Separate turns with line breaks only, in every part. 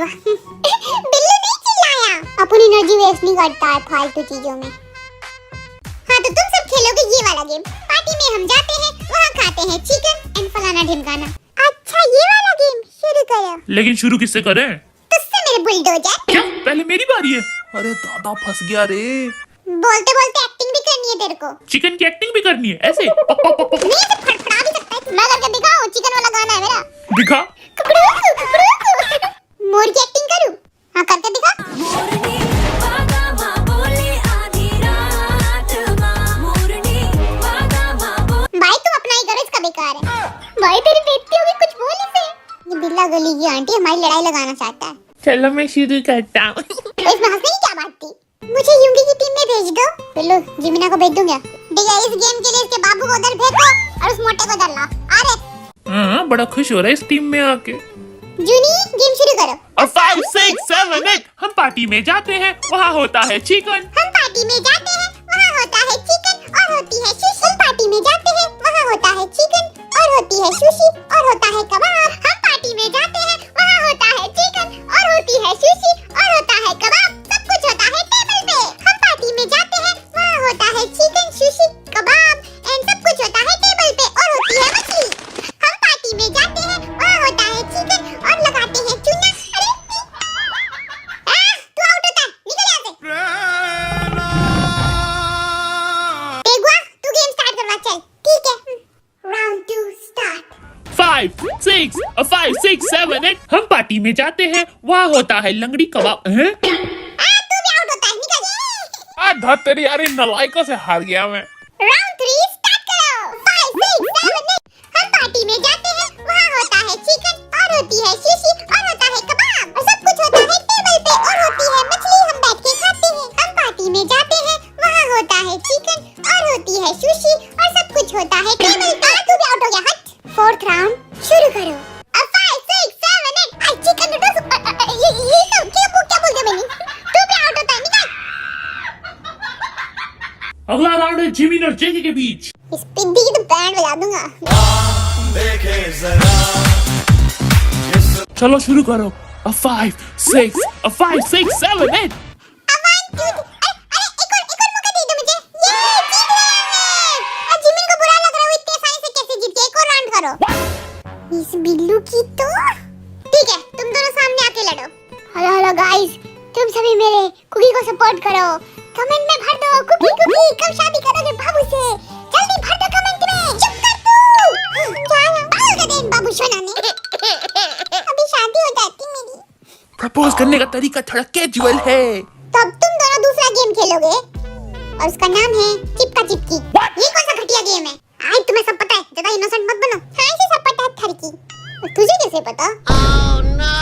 हुआ। बिल्लू नहीं चिल्लाया। अपन एनर्जी वेस्ट नहीं करता है फालतू चीजों में। हाँ तो तुम सब खेलोगे ये वाला गेम। पार्टी में हम जाते हैं, वहाँ खाते हैं चिकन एंड फलाना ढिमकाना। अच्छा ये वाला गेम शुरू करो।
लेकिन शुरू किससे करें?
तुझसे मेरे बुलडोजर।
क्या पहले मेरी बारी है? अरे दादा फंस गया रे।
बोलते बोलते एक्टिंग भी करनी है तेरे को।
चिकन की एक्टिंग भी करनी है ऐसे? पक पक पक पक।
नहीं ऐसे फड़फड़ा भी सकता है। मैं करके दिखाऊं? चिकन वाला गाना है मेरा।
दिखा।
मोर की एक्टिंग करूं? हाँ करके दिखा। भाई तुम अपना ही करो, इसका बेकार है। भाई तेरी बेइज्जती होगी, कुछ बोल ही से। ये बिल्ला गली की आंटी हमारी लड़ाई लगाना चाहता है।
चलो मैं शुरू करता हूँ।
इसमें हंसने की क्या बात थी? मुझे यूंगी की टीम में भेज दो। बिल्लू जिमिना को भेज दूंगा। ठीक है इस गेम के लिए इसके बाबू को उधर फेंको और उस मोटे को उधर ला। अरे
हाँ बड़ा खुश हो रहा है इस टीम में आके।
जूनी गेम शुरू करो।
और 5 6 7 8 हम पार्टी में जाते हैं, वहाँ होता है चिकन।
हम पार्टी में जाते हैं, वहाँ होता है चिकन और होती है सुशी। हम पार्टी में जाते हैं, वहाँ होता है चिकन और होती है सुशी और होता है कबाब। हम पार्टी में जाते हैं, वहाँ होता है चिकन और होती है सुशी और होता है कबाब। सब कुछ होता है टेबल पे। हम पार्टी में जाते हैं, वहाँ होता है चिकन सुशी कबाब एंड सब कुछ होता है टेबल पे और होती है मछली। हम पार्टी में जाते हैं, वहाँ होता है चिकन और लगाते हैं चूना। अरे तू आउट होता है, निकल यहाँ से। तेगुआ तू गेम स्टार्ट करवा चल। ठीक है राउंड 2 स्टार्ट।
5 6 7 8 हम पार्टी में जाते हैं, वहाँ होता है लंगड़ी कबाब। हैं?
तू भी आउट होता है, निकल।
आधा तेरी यार नलायकों से हार गया मैं।
राउंड 3 स्टार्ट करो। 5 6 7 8 हम पार्टी में जाते हैं, वहाँ होता है चिकन और होती है सुशी और होता है कबाब और सब कुछ होता है टेबल पे और होती है मछली। हम बैठ के खाते हैं। हम पार्टी में जाते हैं, वहाँ होता है चिकन और होती है सुशी और सब कुछ होता है टेबल पे। तू भी आउट हो गया, हट। 4th राउंड शुरू करो। अब 5 6 7 8 चिकन नूडल्स ये सब क्या बोल दिया मैंने? तू भी आउट होता है, निकल।
अगला राउंड है जिमिन और जेके के बीच।
इस पिद्दी की तो बैंड बजा दूंगा।
चलो शुरू करो। 5 6 7 8
इस बिल्लू की तो ठीक है, तुम दोनों सामने आके लड़ो। हेलो हेलो गाइस, तुम सभी मेरे कुकी को सपोर्ट करो। कमेंट में भर दो कुकी कुकी कब शादी करोगे बाबू से? जल्दी भर दो कमेंट में। चुप कर तू। क्या पागल कर दे बाबू सोना ने। अभी शादी हो जाती मेरी।
प्रपोज करने का तरीका थोड़ा कैजुअल है।
तो अब तुम दोनों दूसरा गेम खेलोगे और उसका नाम है चिपका चिपकी। ये कौन सा घटिया गेम है? आज तुम्हें सब पता है, ज्यादा इनोसेंट मत बनो। हाँ इसे सब पता है थरकी। और तुझे कैसे पता? Oh, no.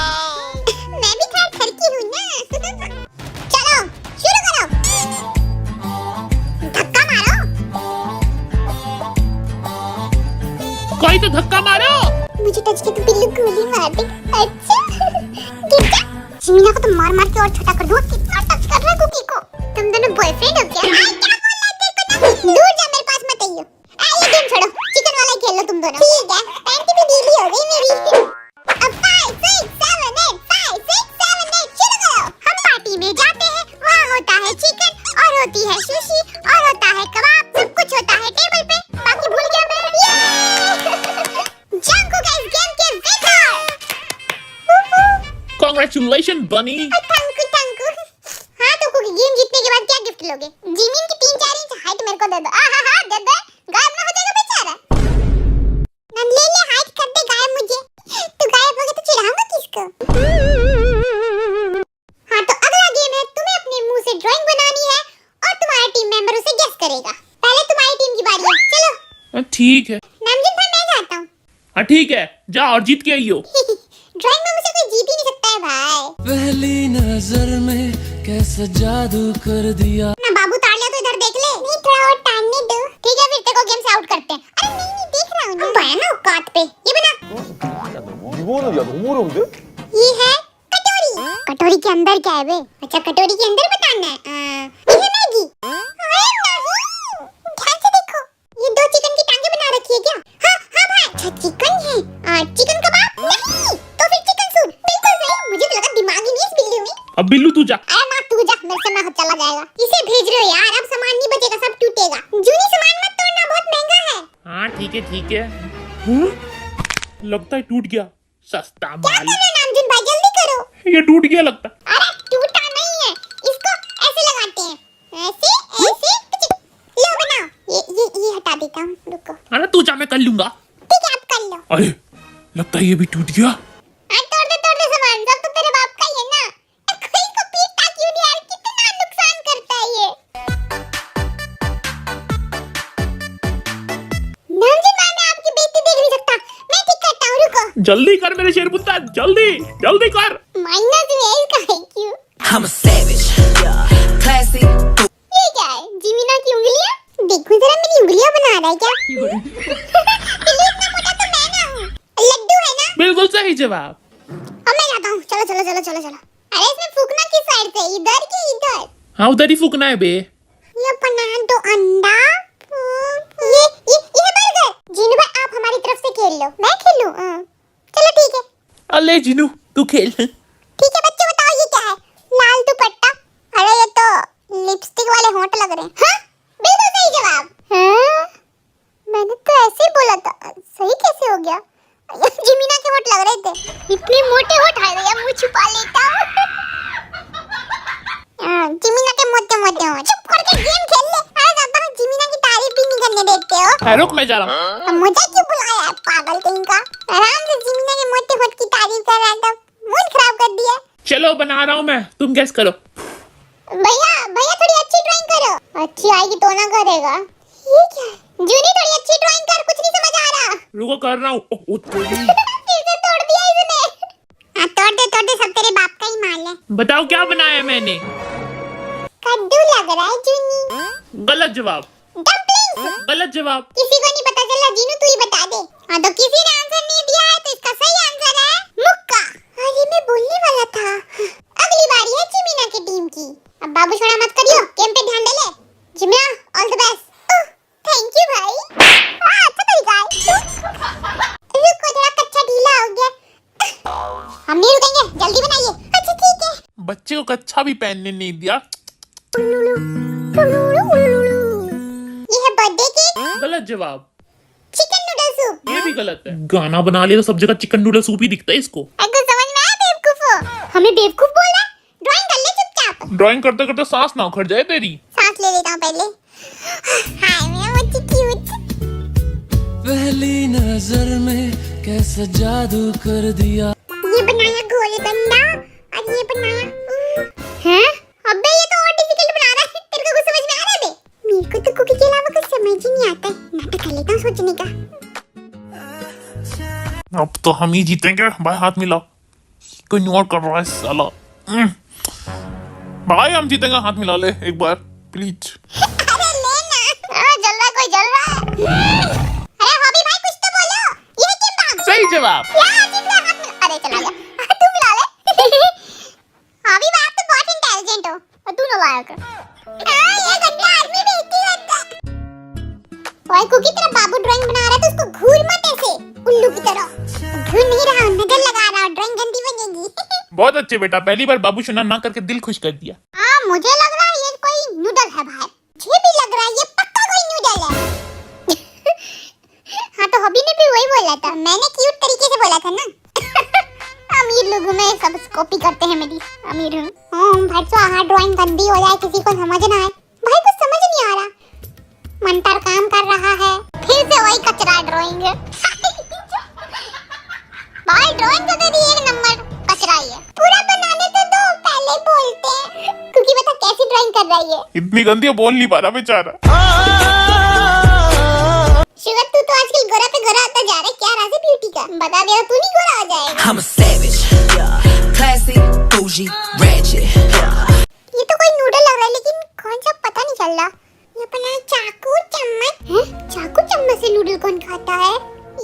मैं भी थरकी हूँ ना। चलो शुरू करो। धक्का मारो।
कोई तो धक्का मारो।
मुझे टच के तो बिल्लू गोली मार दे। अच्छा गिर जा। जिमिना को तो मार मार के और छोटा कर दूँ। कितना टच कर रहा है कुकी को। तुम दोनों बॉयफ्रेंड हो क्या? क्या बोल रहा है तेरे को? दूर जा, मेरे पास मत आइयो। ये गेम छोड़ो, चिकन वाला खेल लो तुम दोनों। ठीक है, पैंटी भी ढीली हो गई मेरी। अब 5 6 7 8 5 6 7 8 शुरू करो। हम पार्टी में जाते हैं, वहाँ होता है चिकन और होती है सुशी और होता है कबाब। सब कुछ होता है टेबल पे। बाकी भूल गया मैं। जंगकुक इस गेम के विनर।
कांग्रेचुलेशन बनी।
Thank you. हाँ तो कुकी गेम जीतने के बाद क्या गिफ्ट लोगे? जिमिन की 3-4 इंच हाइट मेरे को दे दो। दे दे, गायब ना हो जाएगा बेचारा। ले हाइट कर दे गायब मुझे। तू गायब हो गया तो चिढ़ाऊंगा किसको? हाँ तो अगला गेम है, तुम्हें अपने मुंह से ड्राइंग बनानी है और तुम्हारा टीम मेंबर उसे गेस करेगा। पहले तुम्हारी टीम की बारी है, चलो।
ठीक है।
नामजिन भाई मैं जाता हूँ।
हाँ ठीक है, जा और जीत के आइयो।
ड्राइंग में मुझे कोई जीत ही नहीं सकता है भाई।
पहली नजर में कैसा जादू कर दिया।
ना बाबू ताड़ लिया तो इधर देख ले। नहीं थोड़ा और टांगने दो। ठीक है फिर तेरे को गेम से आउट करते हैं। अरे नहीं देख रहा हूँ ना। ना औकात पे ये बना।
이거는 야 너무 어려운데?
ये है कटोरी। कटोरी के अंदर क्या है बे? अच्छा कटोरी के अंदर बताना है। ये है मैगी। अरे नहीं, ध्यान से देखो। ये 2 चिकन की टांगे बना रखी है क्या? हाँ भाई। अच्छा चिकन है। चिकन कबाब नहीं तो फिर चिकन सूप। बिल्कुल सही। मुझे तो लगा दिमाग
अब बिल्लू तू जा।
अरे ना तू जा, मेरे से ना चला जाएगा। किसे भेज रहे हो यार? अब सामान नहीं बचेगा, सब टूटेगा। जूनी सामान मत तोड़ना, बहुत महंगा है।
हाँ ठीक है ठीक है। लगता है टूट गया, सस्ता
क्या
माल।
कर रहे हो नामजुन भाई, जल्दी करो।
ये टूट गया लगता।
अरे टूटा नहीं है, इसको ऐसे लगाते हैं, ऐसे ऐसे। लो बनाओ, ये हटा देता हूँ, रुको।
अरे तू जा, मैं कर लूंगा।
ठीक है, आप कर लो।
अरे लगता है ये भी टूट गया।
तोड़ दे सामान, सब तो तेरे बाप का ही है ना। कोई को पीटता क्यों नहीं यार, कितना नुकसान करता है ये। नामजुन भाई, मैं आपकी बेइज्जती देख नहीं सकता, मैं ठीक करता हूँ, रुको।
जल्दी कर मेरे शेर पुत्ता, जल्दी जल्दी कर।
माइनस में है इसका IQ।
I'm a savage, yeah, classy.
ये क्या है, जिमीना की उंगलियां? देखो जरा, मेरी उंगलियां बना रहा है क्या? इतना मोटा तो मैं ना हूँ। लड्डू है ना?
बिल्कुल सही जवाब।
अब मैं जाता हूँ, चलो चलो चलो चलो चलो। अरे इसमें फूकना किस साइड से, इधर कि इधर?
हाँ उधर ही फूकना है बे।
ये बना दो अंडा। ये बर्गर। जीनू भाई आप हमारी तरफ से खेल लो, मैं खेलूं? चलो ठीक है।
अले जिनू तू खेल।
ठीक है बच्चे, बताओ ये क्या है? लाल दुपट्टा। अरे ये तो लिपस्टिक वाले होंठ लग रहे हैं। हाँ बिल्कुल सही जवाब। हाँ मैंने तो ऐसे ही बोला था, सही कैसे हो गया? जिमीना के होंठ लग रहे थे। इतने मोटे होंठ है भैया, मुंह छुपा लेता हूँ। जिमीना के मोटे मोटे होंठ। चुप करके गेम खेल ले। अरे दादा, जिमीना की तारीफ भी नहीं करने देते हो।
रुक मैं जा रहा हूँ।
मुझे क्यों बुलाया है, पागल कहीं का? आराम से जिमीना के मोटे होंठ की तारीफ कर रहा था, मूड खराब कर दिया।
चलो बना रहा हूँ मैं, तुम गैस करो।
भैया भैया थोड़ी अच्छी ड्राइंग करो। अच्छी आएगी तो ना करेगा। ये क्या है? जूनी थोड़ी अच्छी ड्राइंग कर, कुछ नहीं समझ आ रहा।
रुको कर रहा हूँ।
फिर से तोड़ दिया इसने। हाँ तोड़ दे, सब तेरे बाप का ही माल है।
बताओ क्या बनाया मैंने?
कद्दू लग रहा है जूनी।
गलत जवाब।
डम्पलिंग्स।
गलत जवाब।
किसी को नहीं पता चला, जीनू तू ही बता दे। हाँ तो किसी ने आंसर नहीं दिया है, तो इसका सही आंसर है मुक्का। अरे मैं बोलने वाला था। अगली बारी है जिमीना की टीम की। अब बाबू छोड़ा मत करियो, गेम पे ध्यान दे ले। Jimina all the best. Thank you भाई। अच्छा तरीका है। रुको थोड़ा कच्चा ढीला हो गया। हम नहीं रुकेंगे, जल्दी बनाइए। अच्छा ठीक है।
बच्चे को कच्छा भी पहनने नहीं दिया।
ये है बर्थडे केक।
गलत जवाब।
Chicken noodle soup.
ये भी गलत है। गाना बना लिया तो सब जगह चिकन नूडल सूप ही दिखता है इसको।
अगर समझ में आया बेवकूफ? हमें बेवकूफ बोल रहा है? ड्राइंग कर ले चुपचाप।
ड्राइंग करते करते सांस ना उखड़ जाए तेरी।
सांस ले लेता हूँ पहले। हाय मेरा बच्ची क्यूट।
पहली नजर में कैसा जादू कर दिया।
ये बनाया गोल बंदा और ये बनाया हैं? अबे ये तो और डिफिकल्ट बना रहा है। तेरे को कुछ समझ में आ रहा है बे? मेरे को तो कुकी के अलावा कुछ समझ ही नहीं आता है। नाटक कर लेता हूँ सोचने का।
अब तो हम ही जीतेंगे। भाई हाथ मिलाओ। कोई नोट कर रहा है साला। भाई हम जीतेंगे, हाथ मिला ले एक बार प्लीज।
अरे लेना। जल रहा कोई जल रहा है। अरे हॉबी भाई कुछ तो बोलो। ये क्या बात?
सही जवाब।
यार जिसने हाथ मिला, अरे चला गया। तू मिला ले। हॉबी भाई आप तो बहुत इंटेलिजेंट हो, और तू ना लाया कर। ये गंदा आदमी भी इतनी लगता है। ओए कुकी तेरा बाबू ड्राइंग बना रहा है तो उसको घूर मत ऐसे उल्लू की तरह। घूर नहीं रहा, नजर लगा रहा, ड्राइंग गंदी बनेगी।
बहुत अच्छे बेटा, पहली बार बाबू सुना ना करके दिल खुश कर दिया।
हाँ मुझे लग रहा है ये कोई नूडल है भाई। मुझे भी लग रहा है ये पक्का कोई नूडल है। हाँ तो हॉबी ने भी वही बोला था, मैंने क्यूट तरीके से बोला था ना। अमीर लोगों में सब कॉपी करते हैं मेरी। अमीर हूँ। भाई तो आहा ड्राइंग गंदी हो जाए, किसी को समझ ना आए। भाई कुछ समझ नहीं आ रहा। मंतर काम कर रहा है, फिर से वही कचरा ड्राइंग है। भाई ड्राइंग तो तेरी एक नंबर कचरा ही है। पूरा बनाने तो दो, पहले बोलते हैं। क्योंकि बता कैसी ड्राइंग कर रही है।
इतनी गंदी बोल नहीं पा रहा बेचारा।
शिवर तू तो आजकल गोरा पे गोरा होता जा रहा है, क्या राज है ब्यूटी का? बता दे तू नहीं गोरा हो जाएगा।
I'm a savage, yeah.